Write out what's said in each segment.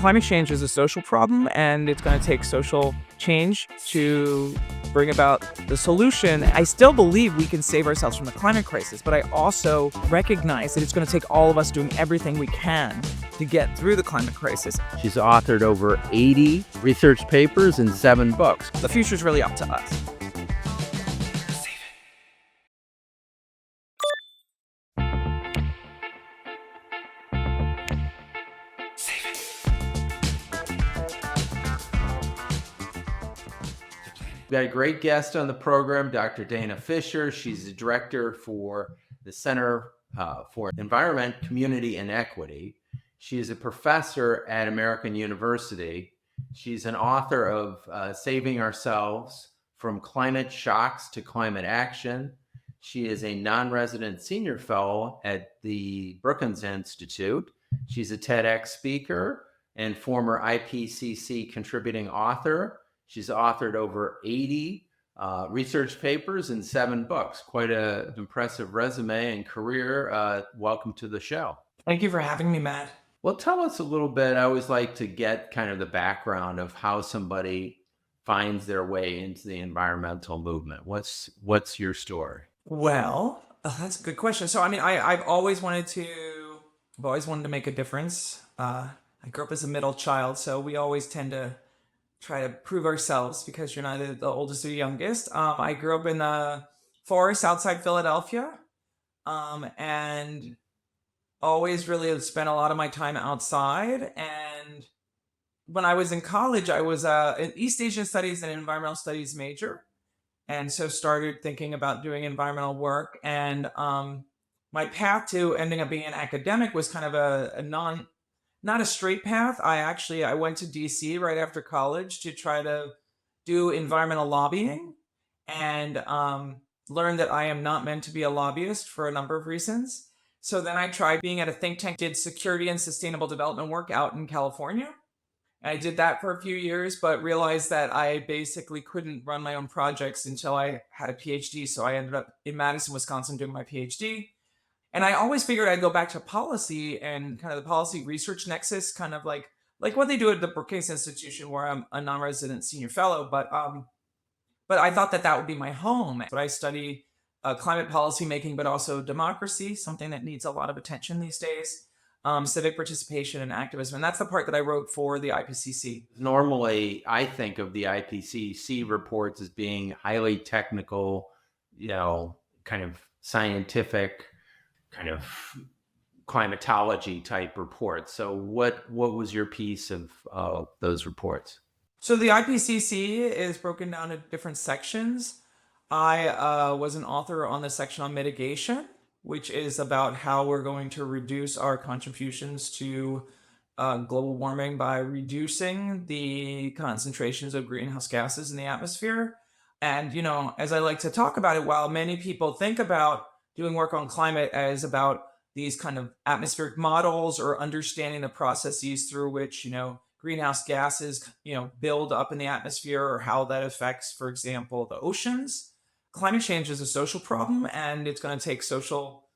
Climate change is a social problem, and it's going to take social change to bring about the solution. I still believe we can save ourselves from the climate crisis, but I also recognize that it's going to take all of us doing everything we can to get through the climate crisis. She's authored over 80 research papers and 7 books. The future's really up to us. We've got a great guest on the program, Dr. Dana Fisher. She's the director for the Center for Environment, Community, and Equity. She is a professor at American University. She's an author of Saving Ourselves: From Climate Shocks to Climate Action. She is a non-resident senior fellow at the Brookings Institute. She's a TEDx speaker and former IPCC contributing author. She's authored over 80 research papers and 7 books. Quite an impressive resume and career. Welcome to the show. Thank you for having me, Matt. Well, tell us a little bit. I always like to get kind of the background of how somebody finds their way into the environmental movement. What's your story? Well, that's a good question. So, I've always wanted to make a difference. I grew up as a middle child, so we always tend to try to prove ourselves because you're not the oldest or youngest. I grew up in the forest outside Philadelphia, and always really spent a lot of my time outside. And when I was in college, I was an East Asian Studies and Environmental Studies major, and so started thinking about doing environmental work. And my path to ending up being an academic was kind of not a straight path. I went to DC right after college to try to do environmental lobbying, and learned that I am not meant to be a lobbyist for a number of reasons. So then I tried being at a think tank, did security and sustainable development work out in California. I did that for a few years, but realized that I basically couldn't run my own projects until I had a PhD. So I ended up in Madison, Wisconsin doing my PhD. And I always figured I'd go back to policy and kind of the policy research nexus, kind of like what they do at the Brookings Institution, where I'm a non-resident senior fellow. But I thought that would be my home. But I study climate policy making, but also democracy, something that needs a lot of attention these days, civic participation and activism. And that's the part that I wrote for the IPCC. Normally, I think of the IPCC reports as being highly technical, kind of scientific, kind of climatology type reports. So what was your piece of those reports? So the IPCC is broken down into different sections. I was an author on the section on mitigation, which is about how we're going to reduce our contributions to global warming by reducing the concentrations of greenhouse gases in the atmosphere. And, as I like to talk about it, while many people think about doing work on climate as about these kind of atmospheric models or understanding the processes through which, greenhouse gases, build up in the atmosphere or how that affects, for example, the oceans. Climate change is a social problem, and it's going to take social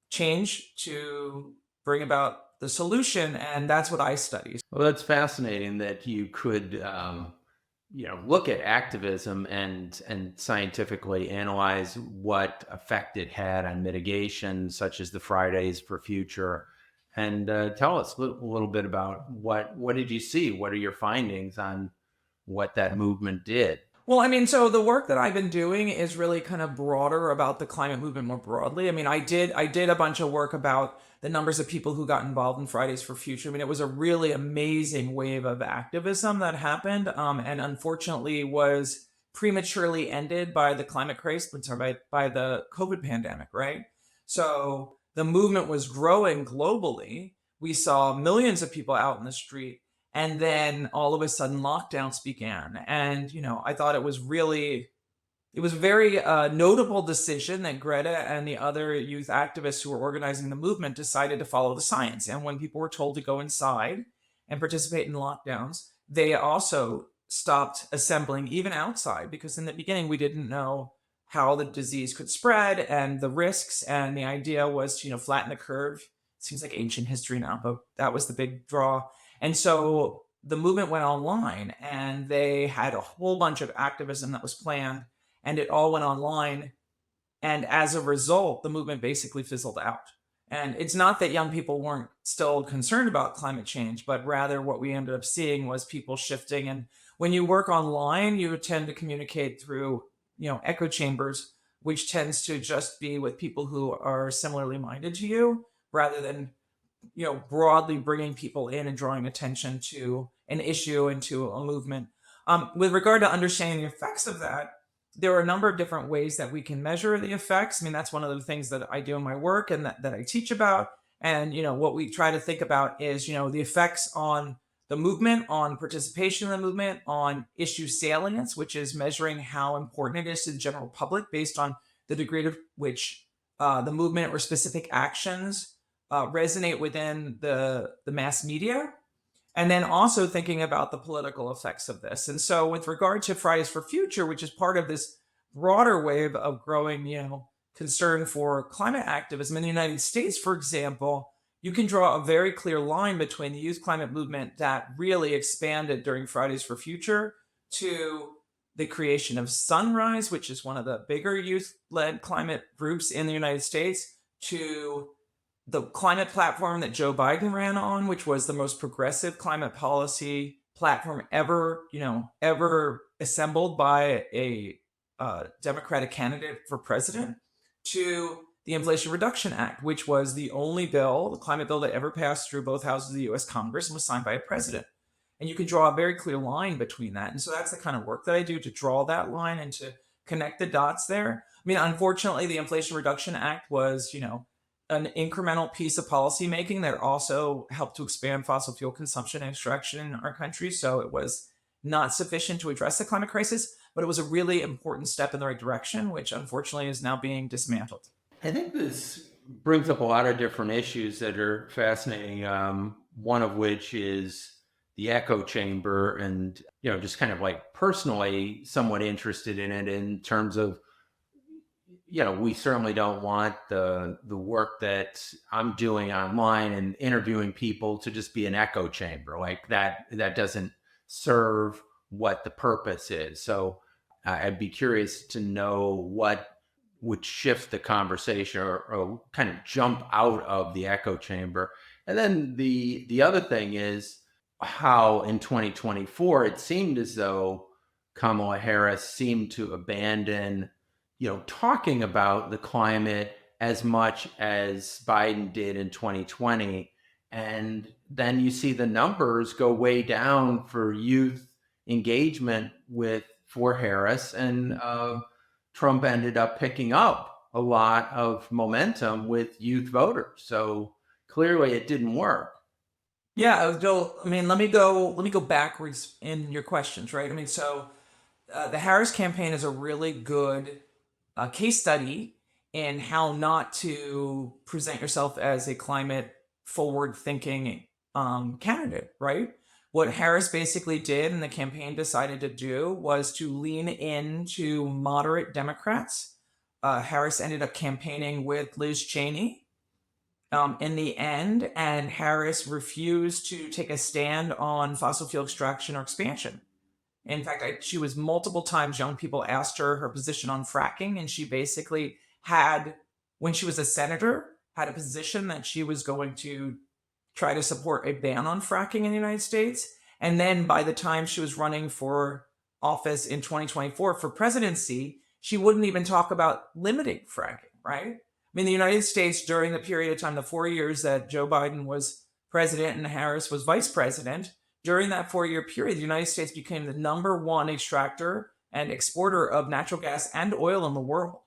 change to bring about the solution. And that's what I study. Well, that's fascinating that you could, look at activism and scientifically analyze what effect it had on mitigation, such as the Fridays for Future. And tell us a little bit about what did you see? What are your findings on what that movement did? Well, so the work that I've been doing is really kind of broader about the climate movement more broadly. I did a bunch of work about the numbers of people who got involved in Fridays for Future. It was a really amazing wave of activism that happened, and unfortunately was prematurely ended by the climate crisis, by the COVID pandemic, right? So the movement was growing globally. We saw millions of people out in the street. And then all of a sudden lockdowns began. And, I thought it was a very notable decision that Greta and the other youth activists who were organizing the movement decided to follow the science. And when people were told to go inside and participate in lockdowns, they also stopped assembling even outside, because in the beginning we didn't know how the disease could spread and the risks. And the idea was to, flatten the curve. It seems like ancient history now, but that was the big draw. And so the movement went online, and they had a whole bunch of activism that was planned, and it all went online. And as a result, the movement basically fizzled out. And it's not that young people weren't still concerned about climate change, but rather what we ended up seeing was people shifting. And when you work online, you tend to communicate through, echo chambers, which tends to just be with people who are similarly minded to you, rather than, broadly bringing people in and drawing attention to an issue and to a movement. With regard to understanding the effects of that, there are a number of different ways that we can measure the effects. I mean, that's one of the things that I do in my work and that I teach about. And, what we try to think about is, the effects on the movement, on participation in the movement, on issue salience, which is measuring how important it is to the general public based on the degree to which the movement or specific actions resonate within the mass media. And then also thinking about the political effects of this. And so with regard to Fridays for Future, which is part of this broader wave of growing, concern for climate activism in the United States, for example, you can draw a very clear line between the youth climate movement that really expanded during Fridays for Future to the creation of Sunrise, which is one of the bigger youth-led climate groups in the United States, to the climate platform that Joe Biden ran on, which was the most progressive climate policy platform ever assembled by a Democratic candidate for president, to the Inflation Reduction Act, which was the only bill, the climate bill that ever passed through both houses of the U.S. Congress and was signed by a president. And you can draw a very clear line between that. And so that's the kind of work that I do, to draw that line and to connect the dots there. I mean, unfortunately, the Inflation Reduction Act was, an incremental piece of policymaking that also helped to expand fossil fuel consumption and extraction in our country. So it was not sufficient to address the climate crisis, but it was a really important step in the right direction, which unfortunately is now being dismantled. I think this brings up a lot of different issues that are fascinating. One of which is the echo chamber, and just kind of like personally somewhat interested in it in terms of, we certainly don't want the work that I'm doing online and interviewing people to just be an echo chamber. Like that doesn't serve what the purpose is. So I'd be curious to know what would shift the conversation or kind of jump out of the echo chamber. And then the other thing is how in 2024, it seemed as though Kamala Harris seemed to abandon talking about the climate as much as Biden did in 2020. And then you see the numbers go way down for youth engagement for Harris, and Trump ended up picking up a lot of momentum with youth voters. So clearly it didn't work. Yeah, Joel, I mean, let me go backwards in your questions, right? I mean, so the Harris campaign is a really good case study in how not to present yourself as a climate forward thinking candidate, right? What Harris basically did and the campaign decided to do was to lean into moderate Democrats. Harris ended up campaigning with Liz Cheney in the end, and Harris refused to take a stand on fossil fuel extraction or expansion. In fact, she was multiple times, young people asked her position on fracking, and she basically had, when she was a senator, had a position that she was going to try to support a ban on fracking in the United States. And then by the time she was running for office in 2024 for presidency, she wouldn't even talk about limiting fracking, right? I mean, the United States, during the period of time, the 4 years that Joe Biden was president and Harris was vice president, during that 4-year period, the United States became the #1 extractor and exporter of natural gas and oil in the world.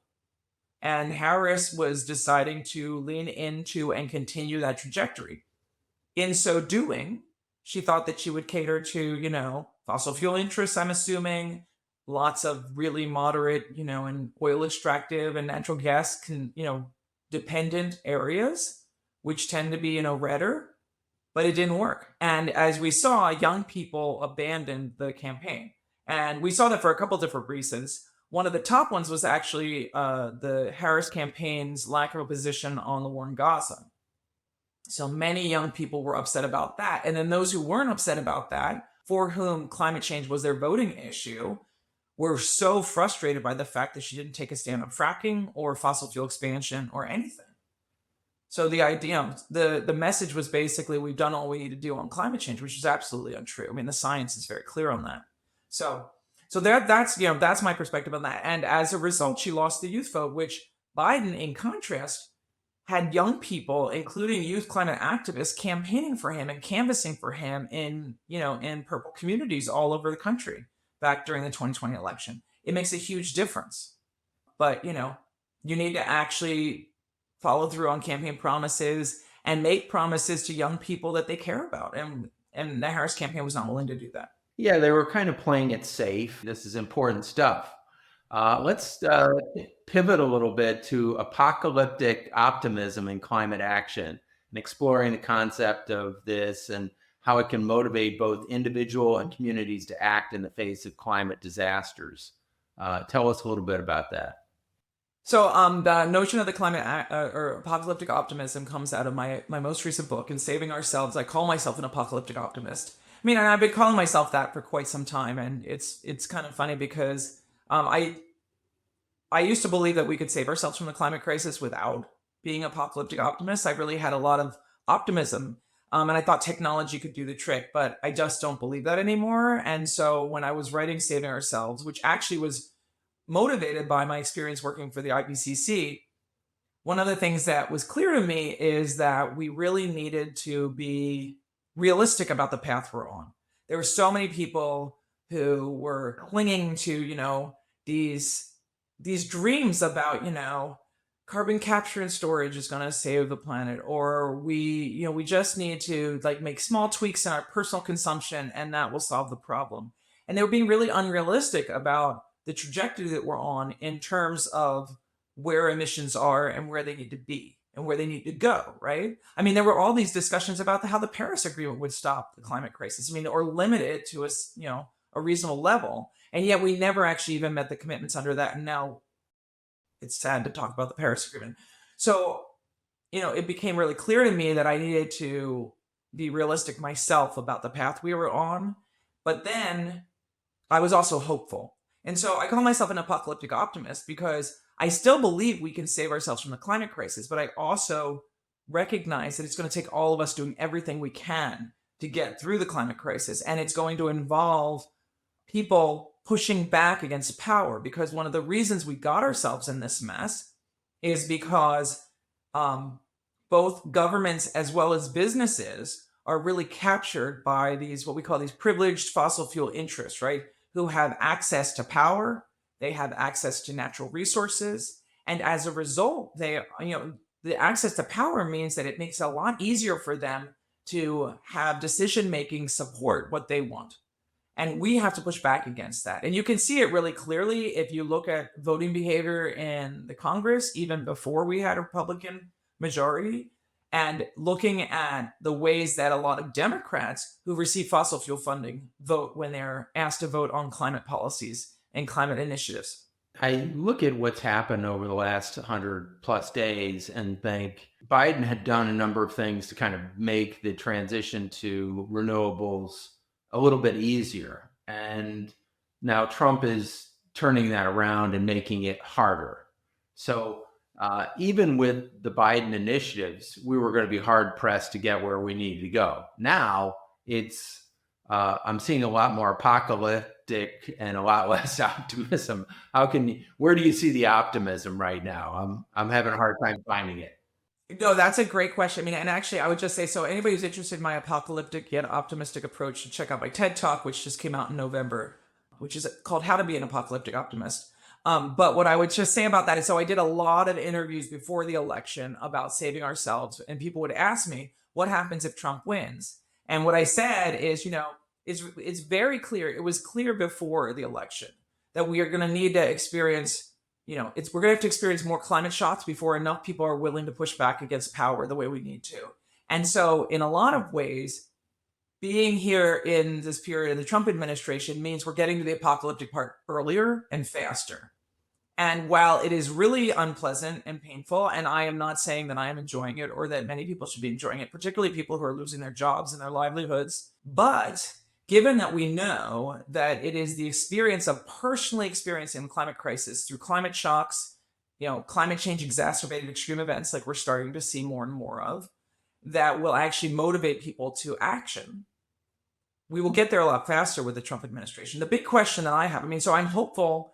And Harris was deciding to lean into and continue that trajectory. In so doing, she thought that she would cater to, fossil fuel interests, I'm assuming, lots of really moderate, and oil extractive and natural gas dependent areas, which tend to be, redder. But it didn't work. And as we saw, young people abandoned the campaign. And we saw that for a couple different reasons. One of the top ones was actually the Harris campaign's lack of a position on the war in Gaza. So many young people were upset about that. And then those who weren't upset about that, for whom climate change was their voting issue, were so frustrated by the fact that she didn't take a stand on fracking or fossil fuel expansion or anything. So the idea, the message was basically, we've done all we need to do on climate change, which is absolutely untrue. I mean, the science is very clear on that. So that's my perspective on that. And as a result, she lost the youth vote, which Biden, in contrast, had young people, including youth climate activists, campaigning for him and canvassing for him in purple communities all over the country back during the 2020 election. It makes a huge difference. But, you need to actually follow through on campaign promises and make promises to young people that they care about. And the Harris campaign was not willing to do that. Yeah, they were kind of playing it safe. This is important stuff. Let's pivot a little bit to apocalyptic optimism in climate action and exploring the concept of this and how it can motivate both individual and communities to act in the face of climate disasters. Tell us a little bit about that. So the notion of the climate or apocalyptic optimism comes out of my most recent book, In Saving Ourselves. I call myself an apocalyptic optimist. I mean, and I've been calling myself that for quite some time, and it's kind of funny because I used to believe that we could save ourselves from the climate crisis without being apocalyptic optimists. I really had a lot of optimism, and I thought technology could do the trick, but I just don't believe that anymore. And so when I was writing Saving Ourselves, which actually was motivated by my experience working for the IPCC, one of the things that was clear to me is that we really needed to be realistic about the path we're on. There were so many people who were clinging to, these dreams about, carbon capture and storage is going to save the planet, or we just need to make small tweaks in our personal consumption and that will solve the problem. And they were being really unrealistic about the trajectory that we're on in terms of where emissions are and where they need to be and where they need to go, right? I mean, there were all these discussions about how the Paris Agreement would stop the climate crisis. I mean, or limit it to a reasonable level. And yet we never actually even met the commitments under that. And now it's sad to talk about the Paris Agreement. So, it became really clear to me that I needed to be realistic myself about the path we were on. But then I was also hopeful. And so I call myself an apocalyptic optimist because I still believe we can save ourselves from the climate crisis, but I also recognize that it's going to take all of us doing everything we can to get through the climate crisis. And it's going to involve people pushing back against power, because one of the reasons we got ourselves in this mess is because both governments as well as businesses are really captured by these, what we call these privileged fossil fuel interests, right? Who have access to power, they have access to natural resources, and as a result, the access to power means that it makes it a lot easier for them to have decision-making support what they want. And we have to push back against that. And you can see it really clearly if you look at voting behavior in the Congress, even before we had a Republican majority, and looking at the ways that a lot of Democrats who receive fossil fuel funding vote when they're asked to vote on climate policies and climate initiatives. I look at what's happened over the last 100 plus days and think Biden had done a number of things to kind of make the transition to renewables a little bit easier. And now Trump is turning that around and making it harder. So even with the Biden initiatives, we were going to be hard pressed to get where we needed to go. Now it's, I'm seeing a lot more apocalyptic and a lot less optimism. Where do you see the optimism right now? I'm having a hard time finding it. No, that's a great question. I mean, and actually I would just say, so anybody who's interested in my apocalyptic yet optimistic approach should check out my TED Talk, which just came out in November, which is called How to Be an Apocalyptic Optimist. But what I would just say about that is, so I did a lot of interviews before the election about saving ourselves, and people would ask me, what happens if Trump wins? And what I said is, it's very clear. It was clear before the election that we are going to need to experience, we're going to have to experience more climate shocks before enough people are willing to push back against power the way we need to. And so in a lot of ways, being here in this period of the Trump administration means we're getting to the apocalyptic part earlier and faster. And while it is really unpleasant and painful, and I am not saying that I am enjoying it or that many people should be enjoying it, particularly people who are losing their jobs and their livelihoods, but given that we know that it is the experience of personally experiencing the climate crisis through climate shocks, climate change exacerbated extreme events like we're starting to see more and more of, that will actually motivate people to action. We will get there a lot faster with the Trump administration. The big question that I have, so I'm hopeful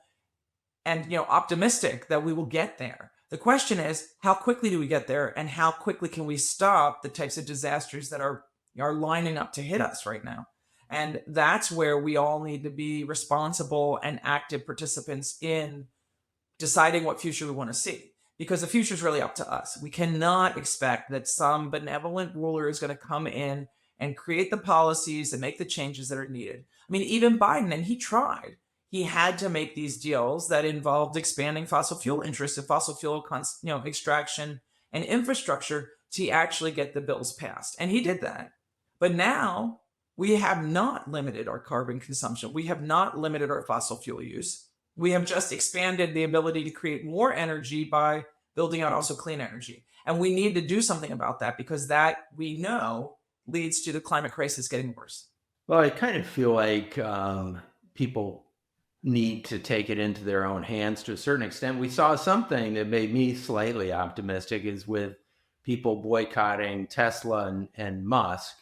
and optimistic that we will get there. The question is, how quickly do we get there, and how quickly can we stop the types of disasters that are lining up to hit us right now? And that's where we all need to be responsible and active participants in deciding what future we want to see, because the future is really up to us. We cannot expect that some benevolent ruler is going to come in and create the policies and make the changes that are needed. Even Biden, and he tried. He had to make these deals that involved expanding fossil fuel interests and fossil fuel extraction and infrastructure to actually get the bills passed. And he did that. But now we have not limited our carbon consumption. We have not limited our fossil fuel use. We have just expanded the ability to create more energy by building out also clean energy. And we need to do something about that, because that, we know, leads to the climate crisis getting worse. Well, I kind of feel like people need to take it into their own hands to a certain extent. We saw something that made me slightly optimistic is with people boycotting Tesla and Musk.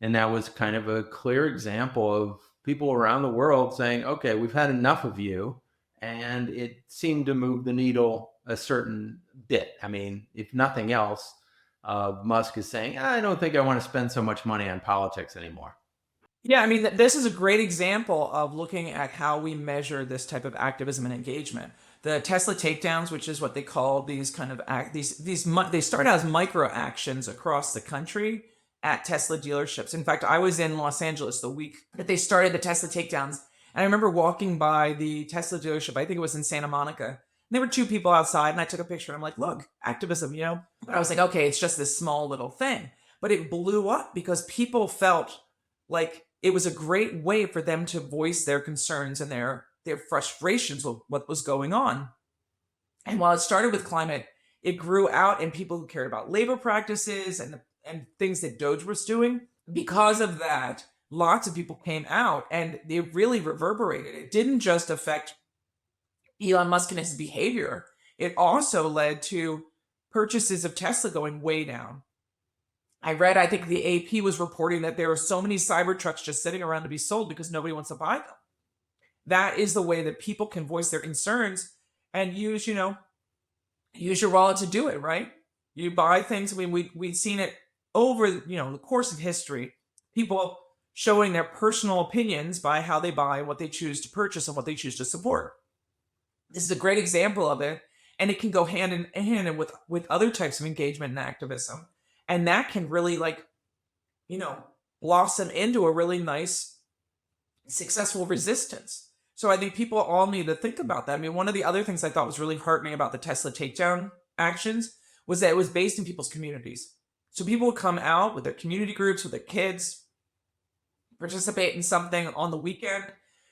And that was kind of a clear example of people around the world saying, okay, we've had enough of you. And it seemed to move the needle a certain bit. If nothing else, Musk is saying, I don't think I want to spend so much money on politics anymore. Yeah, this is a great example of looking at how we measure this type of activism and engagement. The Tesla takedowns, which is what they call these kind of they start out as micro actions across the country at Tesla dealerships. In fact, I was in Los Angeles the week that they started the Tesla takedowns, and I remember walking by the Tesla dealership. I think it was in Santa Monica. And there were two people outside, and I took a picture. And I'm like, look, activism, But I was like, okay, it's just this small little thing. But it blew up because people felt like it was a great way for them to voice their concerns and their frustrations with what was going on. And while it started with climate, it grew out in people who cared about labor practices and things that Doge was doing. Because of that, lots of people came out, and they really reverberated. It didn't just affect Elon Musk and his behavior. It also led to purchases of Tesla going way down. I think the AP was reporting that there are so many Cybertrucks just sitting around to be sold because nobody wants to buy them. That is the way that people can voice their concerns and use your wallet to do it, right? You buy things. We've seen it over, the course of history, people showing their personal opinions by how they buy, what they choose to purchase, and what they choose to support. This is a great example of it, and it can go hand in hand with other types of engagement and activism. And that can really blossom into a really nice, successful resistance. So I think people all need to think about that. One of the other things I thought was really heartening about the Tesla takedown actions was that it was based in people's communities. So people would come out with their community groups, with their kids, participate in something on the weekend.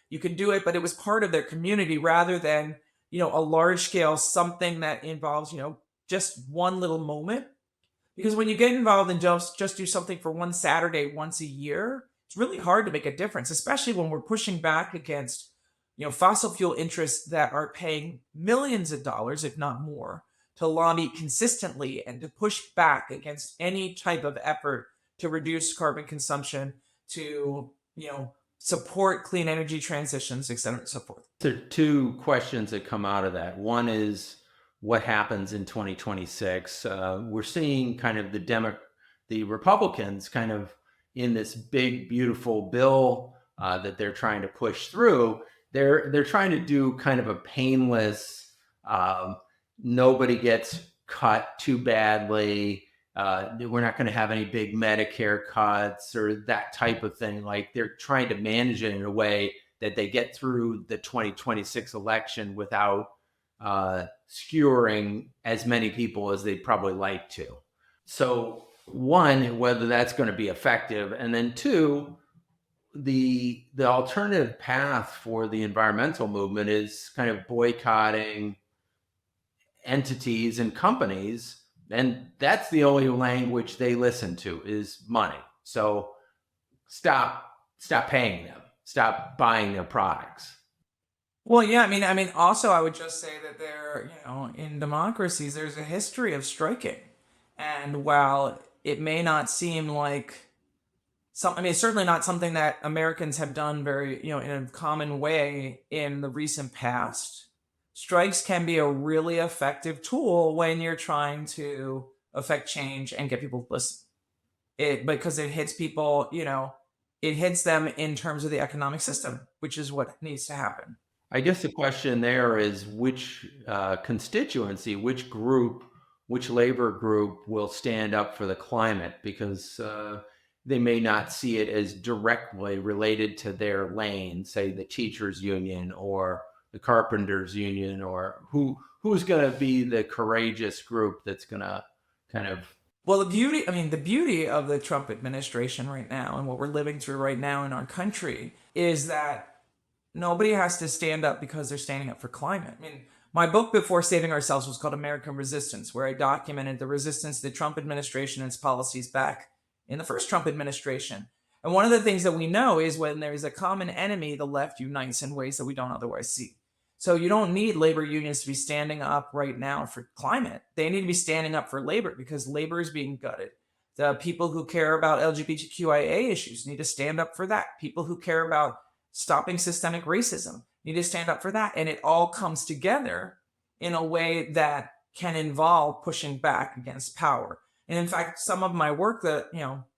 You could do it, but it was part of their community rather than, a large scale something that involves, just one little moment. Because when you get involved in just do something for one Saturday once a year, it's really hard to make a difference, especially when we're pushing back against, fossil fuel interests that are paying millions of dollars, if not more, to lobby consistently and to push back against any type of effort to reduce carbon consumption, to, support clean energy transitions, et cetera, and so forth. There are two questions that come out of that. One is, what happens in 2026? We're seeing kind of the Republicans kind of in this big, beautiful bill that they're trying to push through. They're trying to do kind of a painless, nobody gets cut too badly. We're not going to have any big Medicare cuts or that type of thing. Like, they're trying to manage it in a way that they get through the 2026 election without skewering as many people as they'd probably like to. So one, whether that's going to be effective, and then two, the alternative path for the environmental movement is kind of boycotting entities and companies, and that's the only language they listen to is money. So stop paying them, stop buying their products. Well, yeah, also I would just say that in democracies, there's a history of striking. And while it may not seem like it's certainly not something that Americans have done very, in a common way in the recent past. Strikes can be a really effective tool when you're trying to affect change and get people to listen. Because it hits people, it hits them in terms of the economic system, which is what needs to happen. I guess the question there is which constituency, which group, which labor group will stand up for the climate, because they may not see it as directly related to their lane, say the teachers union or the carpenters union, or who's going to be the courageous group that's going to kind of. Well, the beauty of the Trump administration right now and what we're living through right now in our country is that nobody has to stand up because they're standing up for climate. My book before Saving Ourselves was called American Resistance, where I documented the resistance to the Trump administration and its policies back in the first Trump administration. And one of the things that we know is when there is a common enemy, the left unites in ways that we don't otherwise see. So you don't need labor unions to be standing up right now for climate. They need to be standing up for labor because labor is being gutted. The people who care about LGBTQIA issues need to stand up for that. People who care about stopping systemic racism need to stand up for that. And it all comes together in a way that can involve pushing back against power. And in fact, some of my work that,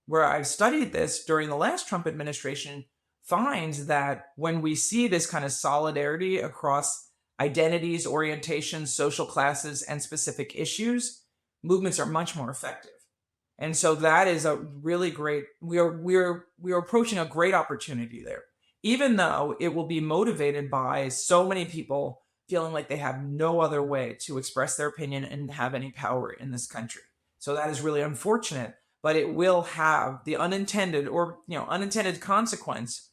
where I've studied this during the last Trump administration finds that when we see this kind of solidarity across identities, orientations, social classes, and specific issues, movements are much more effective. And so that is a really great, we are approaching a great opportunity there, even though it will be motivated by so many people feeling like they have no other way to express their opinion and have any power in this country. So that is really unfortunate, but it will have the unintended consequence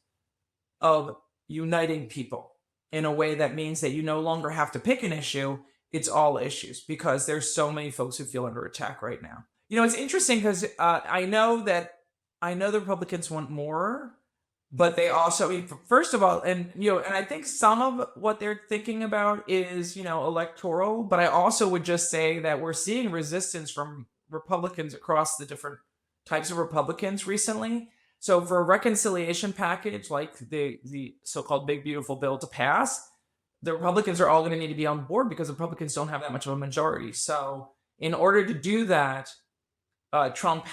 of uniting people in a way that means that you no longer have to pick an issue. It's all issues because there's so many folks who feel under attack right now. It's interesting because I know the Republicans want more, but they also, first of all, and I think some of what they're thinking about is, electoral, but I also would just say that we're seeing resistance from Republicans across the different types of Republicans recently. So for a reconciliation package like the so-called Big Beautiful Bill to pass, the Republicans are all going to need to be on board because the Republicans don't have that much of a majority. So in order to do that, the Trump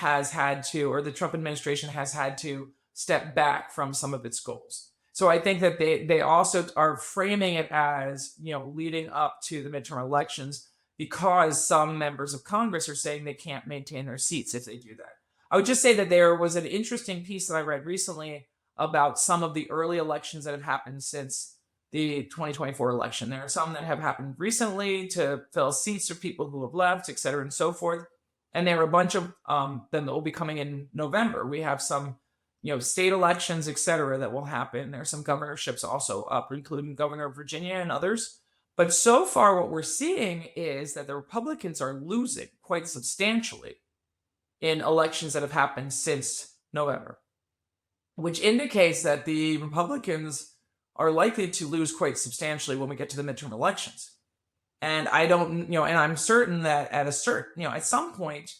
administration has had to step back from some of its goals. So I think that they also are framing it as, leading up to the midterm elections because some members of Congress are saying they can't maintain their seats if they do that. I would just say that there was an interesting piece that I read recently about some of the early elections that have happened since the 2024 election. There are some that have happened recently to fill seats for people who have left, et cetera, and so forth. And there are a bunch of them that will be coming in November. We have some, state elections, et cetera, that will happen. There are some governorships also up, including Governor of Virginia and others. But so far, what we're seeing is that the Republicans are losing quite substantially in elections that have happened since November, which indicates that the Republicans are likely to lose quite substantially when we get to the midterm elections. And and I'm certain that at some point,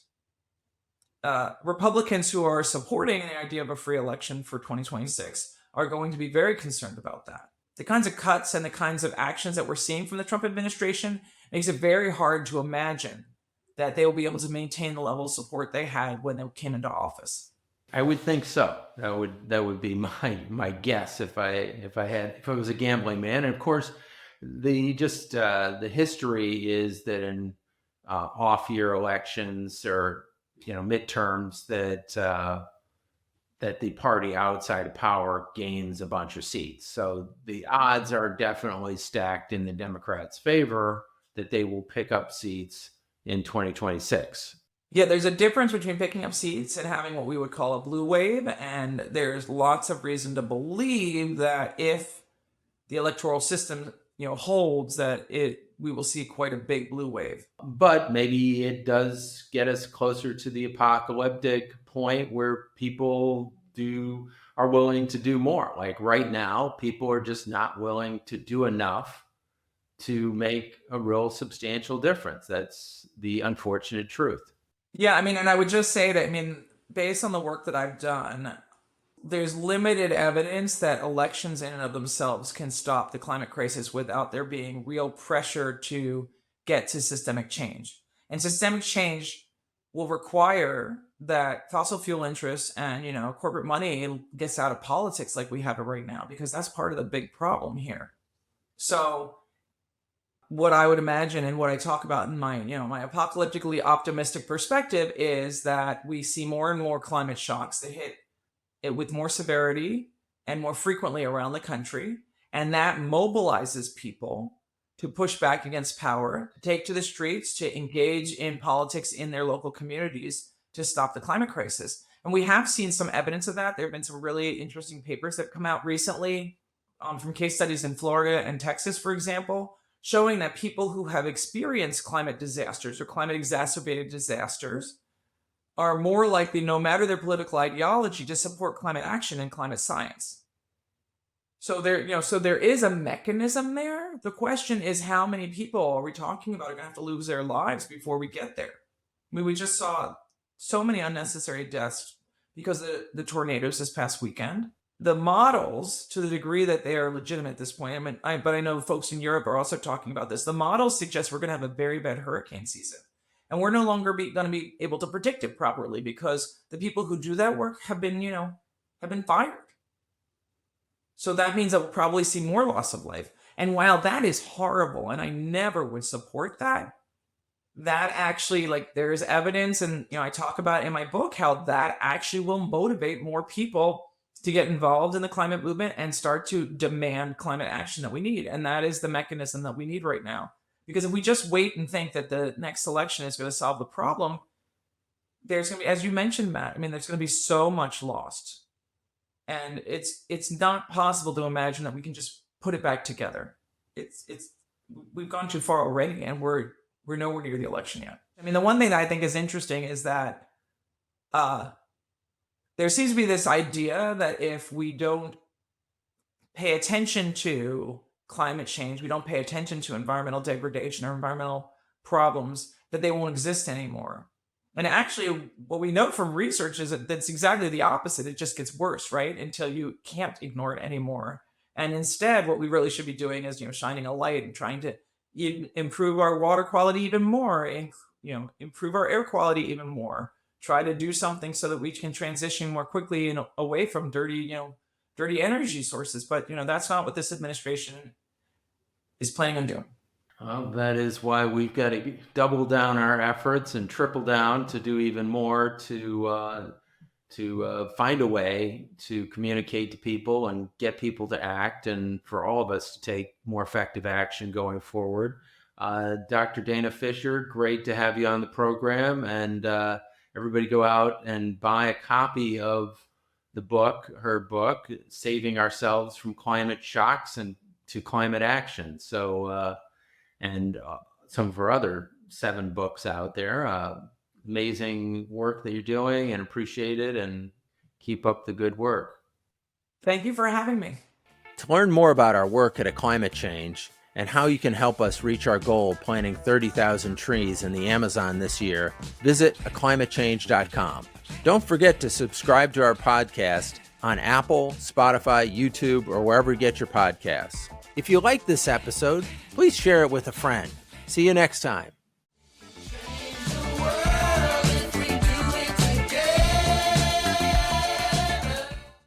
Republicans who are supporting the idea of a free election for 2026 are going to be very concerned about that. The kinds of cuts and the kinds of actions that we're seeing from the Trump administration makes it very hard to imagine that they will be able to maintain the level of support they had when they came into office. I would think so. That would be my guess if I was a gambling man. And of course, the history is that in off-year elections or midterms that the party outside of power gains a bunch of seats. So the odds are definitely stacked in the Democrats' favor that they will pick up seats in 2026. Yeah, there's a difference between picking up seats and having what we would call a blue wave, and there's lots of reason to believe that if the electoral system, holds, that we will see quite a big blue wave. But maybe it does get us closer to the apocalyptic point where people are willing to do more. Like right now, people are just not willing to do enough to make a real substantial difference. That's the unfortunate truth. Yeah, I mean, and I would just say that, I mean, based on the work that I've done, there's limited evidence that elections in and of themselves can stop the climate crisis without there being real pressure to get to systemic change. And systemic change will require that fossil fuel interests and, corporate money gets out of politics like we have it right now, because that's part of the big problem here. So what I would imagine and what I talk about in my, my apocalyptically optimistic perspective is that we see more and more climate shocks that hit it with more severity and more frequently around the country. And that mobilizes people to push back against power, to take to the streets, to engage in politics in their local communities to stop the climate crisis. And we have seen some evidence of that. There have been some really interesting papers that have come out recently from case studies in Florida and Texas, for example, showing that people who have experienced climate disasters or climate exacerbated disasters are more likely, no matter their political ideology, to support climate action and climate science. So there is a mechanism there. The question is, how many people are we talking about are going to have to lose their lives before we get there? I mean, we just saw so many unnecessary deaths because of the tornadoes this past weekend. The models, to the degree that they are legitimate at this point, but I know folks in Europe are also talking about this. The models suggest we're going to have a very bad hurricane season. And we're no longer going to be able to predict it properly because the people who do that work have been fired. So that means that we'll probably see more loss of life. And while that is horrible, and I never would support that actually, there is evidence, and I talk about in my book how that actually will motivate more people to get involved in the climate movement and start to demand climate action that we need. And that is the mechanism that we need right now. Because if we just wait and think that the next election is going to solve the problem, there's going to be, as you mentioned, Matt, there's going to be so much lost. And it's not possible to imagine that we can just put it back together. We've gone too far already, and we're nowhere near the election yet. The one thing that I think is interesting is that there seems to be this idea that if we don't pay attention to climate change, we don't pay attention to environmental degradation or environmental problems, that they won't exist anymore. And actually, what we know from research is that that's exactly the opposite. It just gets worse, right? Until you can't ignore it anymore. And instead, what we really should be doing is, shining a light and trying to improve our water quality even more, and, improve our air quality even more. Try to do something so that we can transition more quickly and away from dirty energy sources. But, that's not what this administration is planning on doing. Well, that is why we've got to double down our efforts and triple down to do even more to find a way to communicate to people and get people to act, and for all of us to take more effective action going forward. Dr. Dana Fisher, great to have you on the program, and everybody go out and buy a copy of her book, Saving Ourselves from Climate Shocks and to Climate Action. So, and some of her other 7 books out there. Amazing work that you're doing, and appreciate it, and keep up the good work. Thank you for having me. To learn more about our work at Climate Change and how you can help us reach our goal of planting 30,000 trees in the Amazon this year, visit aclimatechange.com. Don't forget to subscribe to our podcast on Apple, Spotify, YouTube, or wherever you get your podcasts. If you like this episode, please share it with a friend. See you next time.